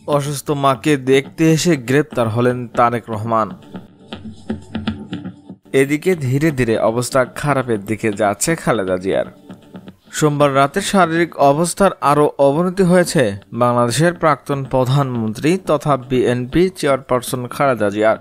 অসুস্থ মাকে দেখতে এসে গ্রেপ্তার হলেন তারেক রহমান। এদিকে ধীরে ধীরে অবস্থা খারাপের দিকে যাচ্ছে খালেদা জিয়ার। সোমবার রাতে শারীরিক অবস্থার আরও অবনতি হয়েছে বাংলাদেশের প্রাক্তন প্রধানমন্ত্রী তথা বিএনপি চেয়ারপারসন খালেদা জিয়ার।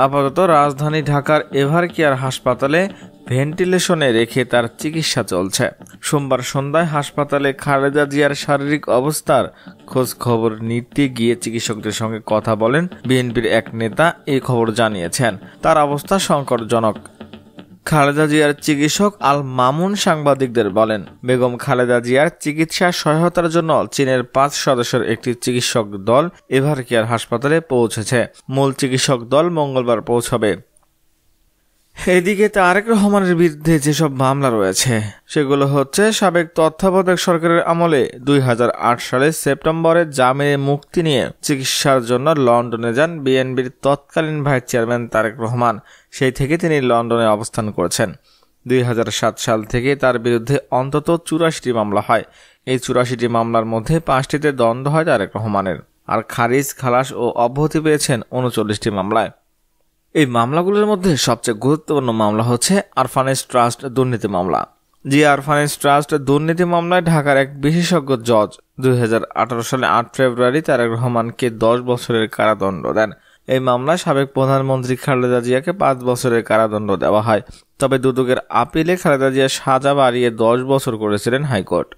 আপাতত রাজধানী ঢাকার এভারকেয়ার হাসপাতালে ভেন্টিলেশনে রেখে তার চিকিৎসা চলছে। সোমবার সন্ধ্যায় হাসপাতালে খালেদা জিয়ার শারীরিক অবস্থার খোঁজ খবর নিতে গিয়ে চিকিৎসকদের সঙ্গে কথা বলেন বিএনপির এক নেতা এই খবর জানিয়েছেন। তার অবস্থা সংকটজনক। খালেদা জিয়ার চিকিৎসক আল মামুন সাংবাদিকদের বলেন, বেগম খালেদা জিয়ার চিকিৎসা সহায়তার জন্য চীনের 5 সদস্যের একটি চিকিৎসক দল এভারকেয়ার হাসপাতালে পৌঁছেছে। মূল চিকিৎসক দল মঙ্গলবার পৌঁছবে। এদিকে তারেক রহমানের বিরুদ্ধে যেসব মামলা রয়েছে সেগুলো হচ্ছে সাবেক তত্ত্বাবধায়ক সরকারের আমলে 2008 সালের সেপ্টেম্বরে জামিনে মুক্তি নিয়ে চিকিৎসার জন্য লন্ডনে যান বিএনপির তৎকালীন ভাইস চেয়ারম্যান তারেক রহমান। সেই থেকে তিনি লন্ডনে অবস্থান করেছেন। 2007 সাল থেকে তার বিরুদ্ধে অন্তত 84টি মামলা হয়। এই 84টি মামলার মধ্যে 5টিতে দ্বন্দ্ব হয় তারেক রহমানের, আর খারিজ, খালাস ও অব্যাহতি পেয়েছেন 39টি মামলায়। এই মামলাগুলোর মধ্যে সবচেয়ে গুরুত্বপূর্ণ মামলা হচ্ছে আরফানেজ ট্রাস্ট দুর্নীতি মামলা। আরফানেজ ট্রাস্ট দুর্নীতি মামলায় ঢাকার এক বিশেষজ্ঞ জজ 2018 সালে 8 ফেব্রুয়ারি তারেক রহমানকে 10 বছরের কারাদণ্ড দেন। এই মামলায় সাবেক প্রধানমন্ত্রী খালেদা জিয়াকে 5 বছরের কারাদণ্ড দেওয়া হয়। তবে দুদকের আপিলে খালেদা জিয়া সাজা বাড়িয়ে 10 বছর করেছিলেন হাইকোর্ট।